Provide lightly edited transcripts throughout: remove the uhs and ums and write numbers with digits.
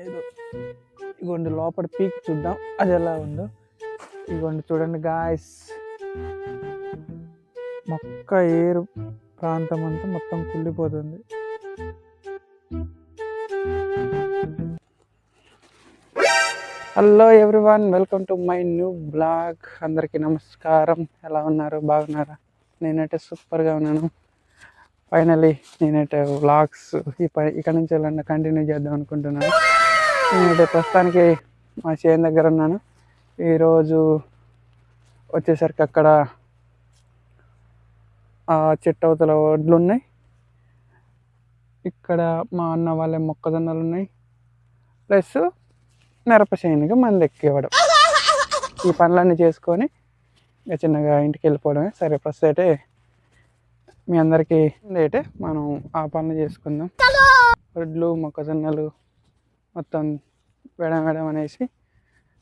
ఏదో ఇగోండి లోపల పీక్ చూద్దాం అది ఎలా ఉందో. ఇగోండి చూడండి గాయస్, మొక్క ఏరు ప్రాంతం అంతా మొత్తం కుళ్ళిపోతుంది. Hello everyone, welcome to my new blog. అందరికీ నమస్కారం. ఎలా ఉన్నారు? బాగున్నారా? నేనైతే సూపర్గా ఉన్నాను. ఫైనలీ నేనైతే వ్లాగ్స్ ఇక్కడ నుంచి వెళ్ళండి కంటిన్యూ చేద్దాం అనుకుంటున్నాను. నేనైతే ప్రస్తుతానికి మా చేను దగ్గర ఉన్నాను. ఈరోజు వచ్చేసరికి అక్కడ చెట్టు అవతల వడ్లు ఉన్నాయి, ఇక్కడ మా అన్న వాళ్ళ మొక్కజొన్నలు ఉన్నాయి, ప్లస్ మిరప చేనుగా మంది ఎక్కివ్వడం. ఈ పనులన్నీ చేసుకొని ఇక చిన్నగా ఇంటికి వెళ్ళిపోవడమే. సరే ఫస్ట్ అయితే మీ అందరికీ అయితే మనం ఆ పనులు చేసుకుందాం. వడ్లు మొక్కజొన్నలు మొత్తం వేడం అనేసి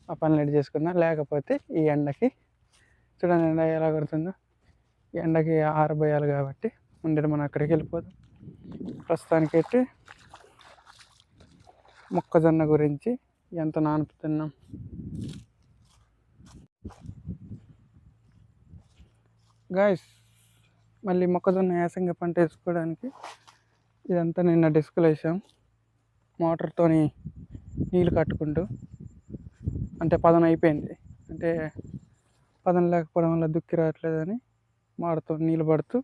ఆ పనులు రెడీ చేసుకుందాం. లేకపోతే ఈ ఎండకి చూడండి ఎండ ఎలా కొడుతుందో, ఈ ఎండకి ఆరబోయాలి కాబట్టి ముందు మనం అక్కడికి వెళ్ళిపోదాం. ప్రస్తుతానికైతే మొక్కజొన్న గురించి ఎంత నానుపుతున్నాం. గాయస్, మళ్ళీ మొక్కజొన్న యాసంగి పంట వేసుకోవడానికి ఇదంతా నిన్న డిస్కులు వేసాం మోటార్తో నీళ్ళు కట్టుకుంటూ. అంటే పదన అయిపోయింది, అంటే పదన లేకపోవడం వల్ల దుక్కి రావట్లేదని మోటార్తో నీళ్ళు పడుతూ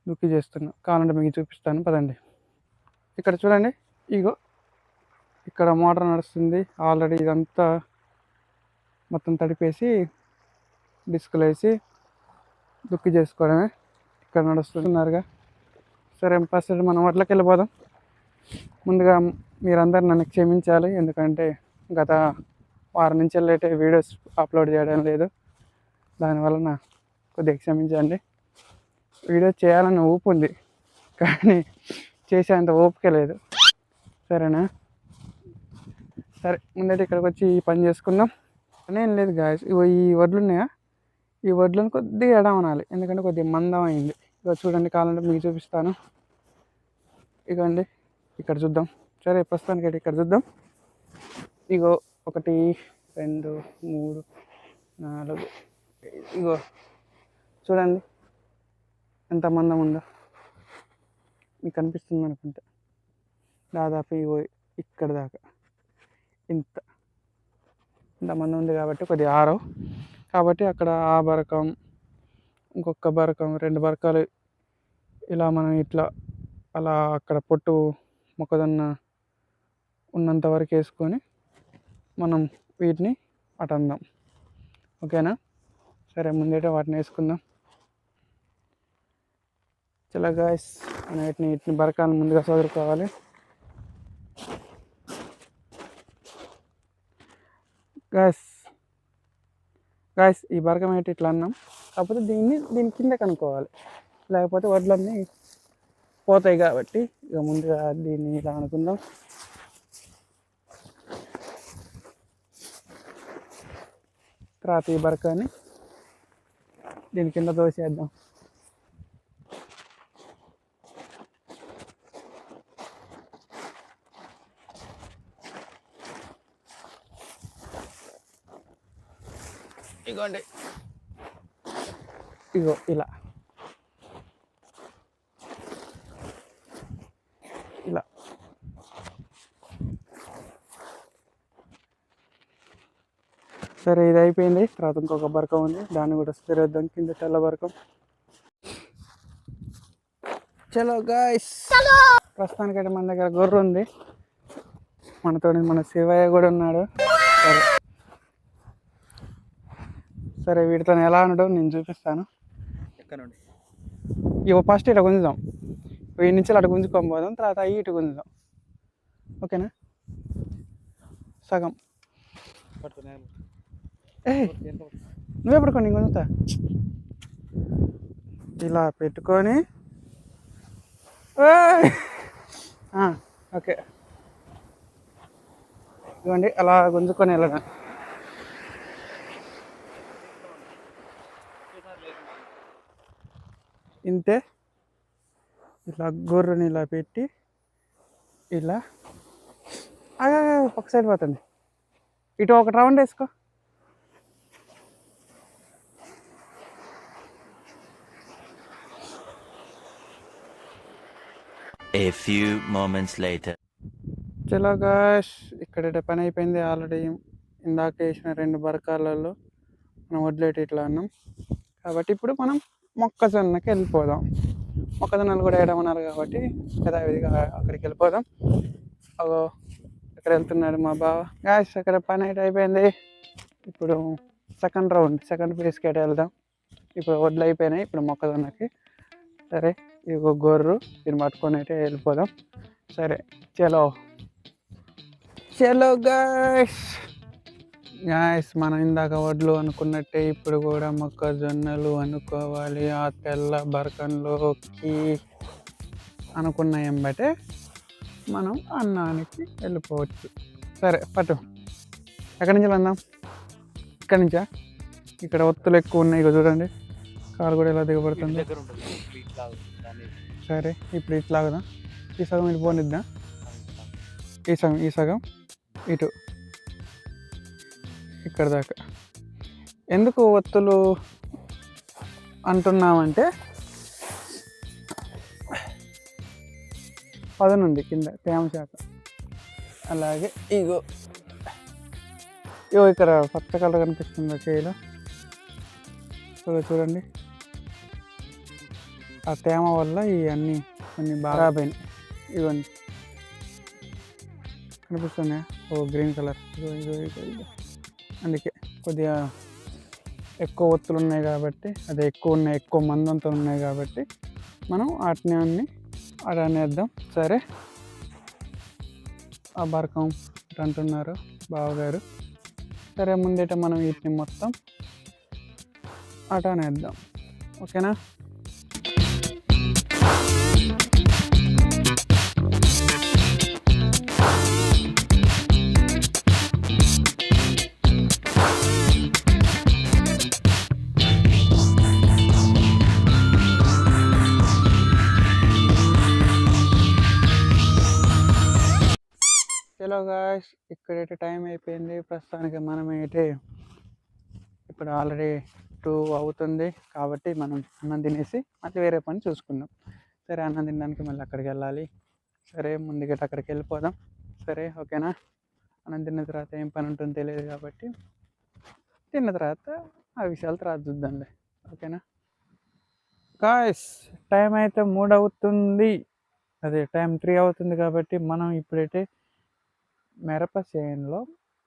దుక్కి చేస్తున్నాం. కావాలంటే మీకు చూపిస్తాను పదండి. ఇక్కడ చూడండి, ఇగో ఇక్కడ మోటార్ నడుస్తుంది. ఆల్రెడీ ఇదంతా మొత్తం తడిపేసి డిస్కులు వేసి దుక్కి చేసుకోవడమే ఇక్కడ నడుస్తున్నారుగా. సరే ఫస్ట్ మనం వడ్లకి వెళ్ళిపోదాం. ముందుగా మీరందరూ నన్ను క్షమించాలి, ఎందుకంటే గత వారం నుంచి వెళ్ళేటే వీడియోస్ అప్లోడ్ చేయడం లేదు. దానివల్ల కొద్దిగా క్షమించండి. వీడియో చేయాలని ఊపు ఉంది కానీ చేసేంత ఓపిక లేదు. సరేనా? సరే ముందైతే ఇక్కడికి వచ్చి ఈ పని చేసుకుందాం. ఏం లేదు గాయస్, ఈ వడ్లు ఉన్నాయా, ఈ వడ్లను కొద్దిగా ఎడమనాలి, ఎందుకంటే కొద్దిగా మందం అయింది. ఇక చూడండి, కావాలంటే మీకు చూపిస్తాను. ఇగోండి ఇక్కడ చూద్దాం. సరే ప్రస్తుతానికి అయితే ఇక్కడ చూద్దాం. ఇగో 1 2 3 4 ఇగో చూడండి ఎంత మందం ఉందో. మీకు కనిపిస్తుంది అనుకుంటా. దాదాపు ఇగో ఇక్కడ దాకా ఇంత మందం ఉంది కాబట్టి కొద్దిగా ఆరవు. కాబట్టి అక్కడ ఆ బరకం, ఇంకొక బరకం, 2 బరకాలు ఇలా మనం ఇట్లా అలా అక్కడ పొట్టు మొక్కజొన్న ఉన్నంత వరకు వేసుకొని మనం వీటిని అటందాం. ఓకేనా? సరే ముందైతే వాటిని వేసుకుందాం. చలో గాయస్, మనం వీటిని బరకాలను ముందుగా చదువుకోవాలి. గాయస్ ఈ బరకం అయితే ఇట్లా అన్నాం, కాకపోతే దీని కింద కనుక్కోవాలి, లేకపోతే వడ్లన్నీ పోతాయి. కాబట్టి ఇక ముందుగా దీన్ని ఇలా అనుకుందాం. తర్వాత ఈ బరకాన్ని దీని కింద దోసేద్దాం. ఇగోండి, ఇగో ఇలా ఇలా సరే ఇది అయిపోయింది. తర్వాత ఇంకొక బరకం ఉంది, దాన్ని కూడా స్థిరేద్దాం. కింద తెల్ల బరకం. చలో గాయ్స్, ప్రస్తుతానికైతే మన దగ్గర గొర్రె ఉంది, మనతో మన శివయ్య కూడా ఉన్నాడు. సరే వీటితో ఎలా ఉండడం నేను చూపిస్తాను. ఎక్కడండి ఇవి ఫస్ట్ ఇట్లా గుంజుదాం, వీటి నుంచి అటు గుంజుకొని పోదాం, తర్వాత అవి ఇటు గుంజుదాం. ఓకేనా? సగం నువ్వే పడుకో, నేను గుంజుతా. ఇలా పెట్టుకొని ఓకే ఇవ్వండి, అలా గుంజుకొని వెళ్ళడం. ఇంతే. ఇలా గొర్రెని ఇలా పెట్టి ఇలా ఒక సైడ్ పోతుంది. ఇటు ఒక రౌండ్ వేసుకో. A few moments later. చలో గాష్, ఇక్కడ పని అయిపోయింది ఆల్రెడీ. ఇందాక వేసిన 2 బరకాలలో మనం వడ్లేటి ఇట్లా అన్నాం కాబట్టి ఇప్పుడు మనం మొక్కజొన్నకి వెళ్ళిపోదాం. మొక్కజొన్నలు కూడా వేయడమన్నారు కాబట్టి యథావిధిగా అక్కడికి వెళ్ళిపోదాం. అక్కడ వెళ్తున్నాడు మా బావ. గాష్ అక్కడ పని అయితే అయిపోయింది. ఇప్పుడు సెకండ్ ప్లేస్కి అయితే వెళ్దాం. ఇప్పుడు వడ్లు అయిపోయినాయి, ఇప్పుడు మొక్కజొన్నకి. సరే ఇగో గొర్రు, దీన్ని పట్టుకొని అయితే వెళ్ళిపోదాం. సరే చలో గాష్. మనం ఇందాక వడ్లు అనుకున్నట్టే ఇప్పుడు కూడా మొక్కజొన్నలు అనుకోవాలి. ఆ తెల్ల బరకంలోకి అనుకున్న ఎంబటే మనం అన్నానికి వెళ్ళిపోవచ్చు. సరే పట్టు. ఎక్కడి నుంచి వెళ్దాం? ఇక్కడి నుంచా? ఇక్కడ ఒత్తులు ఎక్కువ ఉన్నాయి, ఇక చూడండి కారు కూడా ఎలా దిగబడుతుంది. సరే ఇప్పుడు ఇట్లా కదా, ఈ సగం ఇటు పోనిద్దా, ఈ సగం ఇటు ఇక్కడ దాకా. ఎందుకు ఒత్తులు అంటున్నామంటే పదనుంది కింద తేమ శాతం. అలాగే ఇగో ఇక్కడ పచ్చ కలర్ కనిపిస్తుంది చేయిలో, చూడండి. ఆ తేమ వల్ల ఇవన్నీ కొన్ని బాగా పోయినాయి. ఇవన్నీ కనిపిస్తున్నాయా? Green colour. ఇగో అందుకే కొద్దిగా ఎక్కువ ఒత్తులు ఉన్నాయి కాబట్టి, అదే ఎక్కువ మందంతో ఉన్నాయి కాబట్టి మనం వాటిని అన్నీ అడనేద్దాం. సరే ఆ బరకం అంటున్నారు బావగారు. సరే ముందేట మనం వీటిని మొత్తం అటనేద్దాం. ఓకేనా? చలో గాయ్స్, ఇక్కడైతే టైం అయిపోయింది. ప్రస్తుతానికి మనమైతే ఇప్పుడు ఆల్రెడీ 2 అవుతుంది కాబట్టి మనం అన్నం తినేసి మళ్ళీ వేరే పని చూసుకుందాం. సరే అన్నం తినడానికి మళ్ళీ అక్కడికి వెళ్ళాలి. సరే ముందుగట అక్కడికి వెళ్ళిపోదాం. సరే ఓకేనా? అన్నం తిన్న తర్వాత ఏం పని ఉంటుందో తెలియదు కాబట్టి తిన్న తర్వాత ఆ విషయాలు తర్వాత చూద్దాంలే. ఓకేనా గాయ్స్? టైం అయితే 3 అవుతుంది, అదే టైం 3 అవుతుంది కాబట్టి మనం ఇప్పుడైతే మిరప చేనులో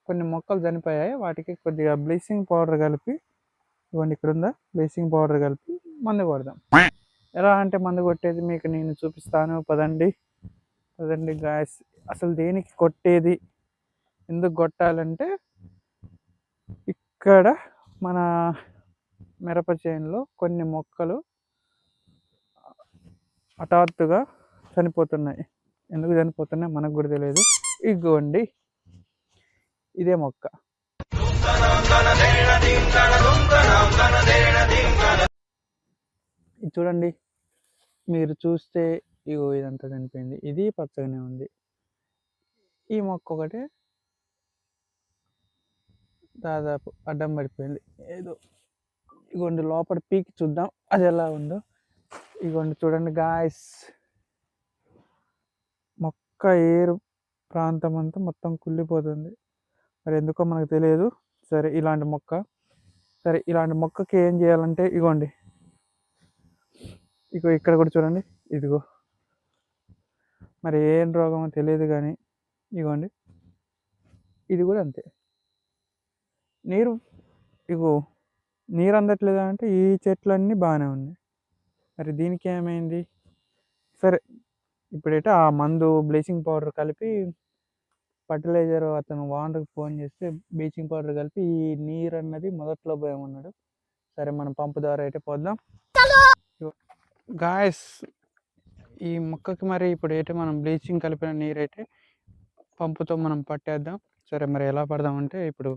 కొన్ని మొక్కలు చనిపోయాయి, వాటికి కొద్దిగా బ్లీచింగ్ పౌడర్ కలిపి, ఇవ్వండి ఇక్కడ ఉందా, బ్లీచింగ్ పౌడర్ కలిపి మందు కొడదాం. ఎలా అంటే మందు కొట్టేది మీకు నేను చూపిస్తాను. పదండి గాయస్. అసలు దేనికి కొట్టేది, ఎందుకు కొట్టాలంటే ఇక్కడ మన మిరప చేనులో కొన్ని మొక్కలు హఠాత్తుగా చనిపోతున్నాయి. ఎందుకు చనిపోతున్నాయి మనకు కూడా తెలియదు. ఇగోండి ఇదే మొక్క. ఇది చూడండి, మీరు చూస్తే ఇగో ఇదంతా చనిపోయింది. ఇది పచ్చగానే ఉంది. ఈ మొక్క ఒకటి దాదాపు అడ్డం పడిపోయింది ఏదో. ఇగోండి లోపల పీకి చూద్దాం అది ఎలా ఉందో. ఇగోండి చూడండి గాయస్, మొక్క ఏరు ప్రాంతం అంతా మొత్తం కుళ్ళిపోతుంది. మరి ఎందుకో మనకు తెలియదు. సరే ఇలాంటి మొక్కకి ఏం చేయాలంటే ఇగోండి, ఇక్కడ కూడా చూడండి, ఇదిగో మరి ఏం రోగమో తెలియదు కానీ ఇగోండి ఇది కూడా అంతే. నీరు అందట్లేదు అంటే ఈ చెట్లన్నీ బాగానే ఉన్నాయి, మరి దీనికి ఏమైంది? సరే ఇప్పుడైతే ఆ మందు బ్లీచింగ్ పౌడర్ కలిపి ఫర్టిలైజర్ అతను వానర్కి ఫోన్ చేస్తే బ్లీచింగ్ పౌడర్ కలిపి ఈ నీరు అన్నది మొదట్లో పోయామన్నాడు. సరే మనం పంపు ద్వారా అయితే పోద్దాం గాయస్. ఈ మొక్కకి మరి ఇప్పుడు అయితే మనం బ్లీచింగ్ కలిపిన నీరు అయితే పంపుతో మనం పట్టేద్దాం. సరే మరి ఎలా పడదామంటే ఇప్పుడు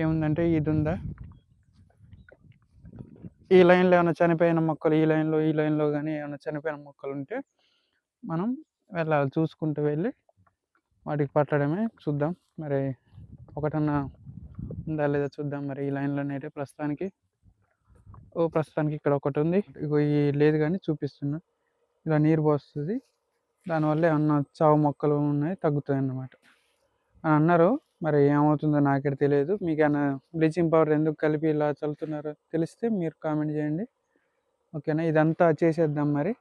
ఏముందంటే ఇది ఉందా, ఈ లైన్లో ఏమైనా చనిపోయిన మొక్కలు, ఈ లైన్లో కానీ ఏమైనా చనిపోయిన మొక్కలు ఉంటే మనం వెళ్ళాలి, చూసుకుంటూ వెళ్ళి వాటికి పట్టడమే. చూద్దాం మరి ఒకటన్నా ఉందా లేదా చూద్దాం. మరి ఈ లైన్లోనైతే ప్రస్తుతానికి ఇక్కడ ఒకటి ఉంది. ఇగో ఈ లేదు కానీ చూపిస్తున్నా. ఇలా నీరు పోస్తుంది, దానివల్ల ఏమన్నా చావు మొక్కలు ఉన్నాయి తగ్గుతాయి అన్నమాట అని అన్నారు. మరి ఏమవుతుందో నాకైతే తెలియదు. మీకు ఏమైనా బ్లీచింగ్ పౌడర్ ఎందుకు కలిపి ఇలా చల్లుతున్నారో తెలిస్తే మీరు కామెంట్ చేయండి. ఓకేనా, ఇదంతా చేసేద్దాం మరి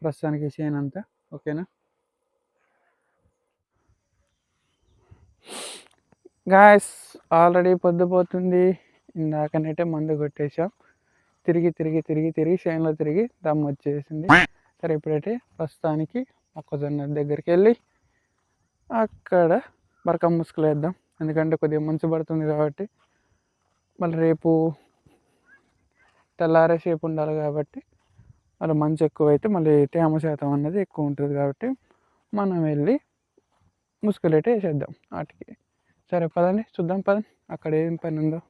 ప్రస్తుతానికి చేయనంతా. ఓకేనా గాయస్, ఆల్రెడీ పొద్దుపోతుంది. ఇందాకనైతే మందు కొట్టేసాం. తిరిగి చేనులో తిరిగి దమ్ము వచ్చేసింది. సరే, ఇప్పుడైతే ప్రస్తుతానికి మొక్కజొన్న దగ్గరికి వెళ్ళి అక్కడ బరకం ముసుగులు వేద్దాం. ఎందుకంటే కొద్దిగా మంచు పడుతుంది కాబట్టి, మళ్ళీ రేపు తెల్లారేసేపు ఉండాలి కాబట్టి, మళ్ళీ మంచు ఎక్కువైతే మళ్ళీ తేమ శాతం అన్నది ఎక్కువ ఉంటుంది కాబట్టి మనం వెళ్ళి ముసుగులైతే వేసేద్దాం వాటికి. సరే పదండి, చూద్దాం పదండి అక్కడ ఏం పని ఉందో.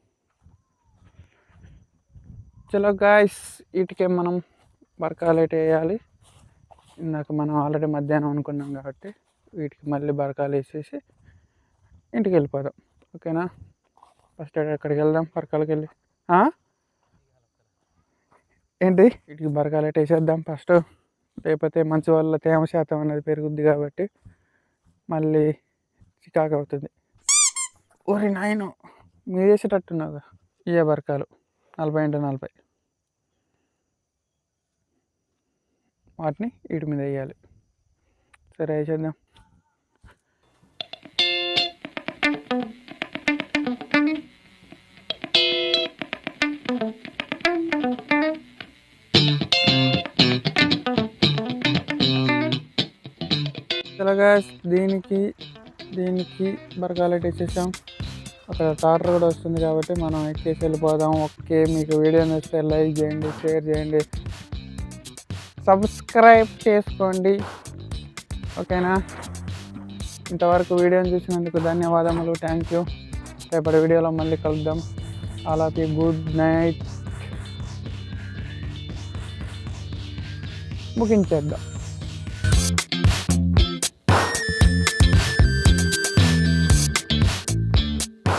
చలో గాయస్, వీటికే మనం బరకాలు అయితే వేయాలి. ఇందాక మనం ఆల్రెడీ మధ్యాహ్నం అనుకున్నాం కాబట్టి వీటికి మళ్ళీ బరకాలు వేసేసి ఇంటికి వెళ్ళిపోదాం. ఓకేనా, ఫస్ట్ ఎక్కడికి వెళ్దాం? బరకాలకి వెళ్ళి ఏంటి వీటికి బరకాలు అయితే వేసేద్దాం ఫస్ట్. లేకపోతే మంచు వల్ల తేమ శాతం అనేది పెరుగుద్ది కాబట్టి మళ్ళీ చికాకు అవుతుంది. ఓరి నాయను, మీరు వేసేటట్టున్నాగా. ఇవే బరకాలు 40x40 వాటిని వీటి మీద వేయాలి. సరే వేసేద్దాం. ఇలాగా దీనికి బరకాలు వేసేసాం. అక్కడ టాటర్ కూడా వస్తుంది కాబట్టి మనం ఎక్కేసి వెళ్ళిపోదాం. ఓకే, మీకు వీడియో నచ్చితే లైక్ చేయండి, షేర్ చేయండి, సబ్స్క్రైబ్ చేసుకోండి. ఓకేనా, ఇంతవరకు వీడియోని చూసినందుకు ధన్యవాదములు. Thank you. రేపటి వీడియోలో మళ్ళీ కలుద్దాం. All of you good night. ముగించేద్దాం.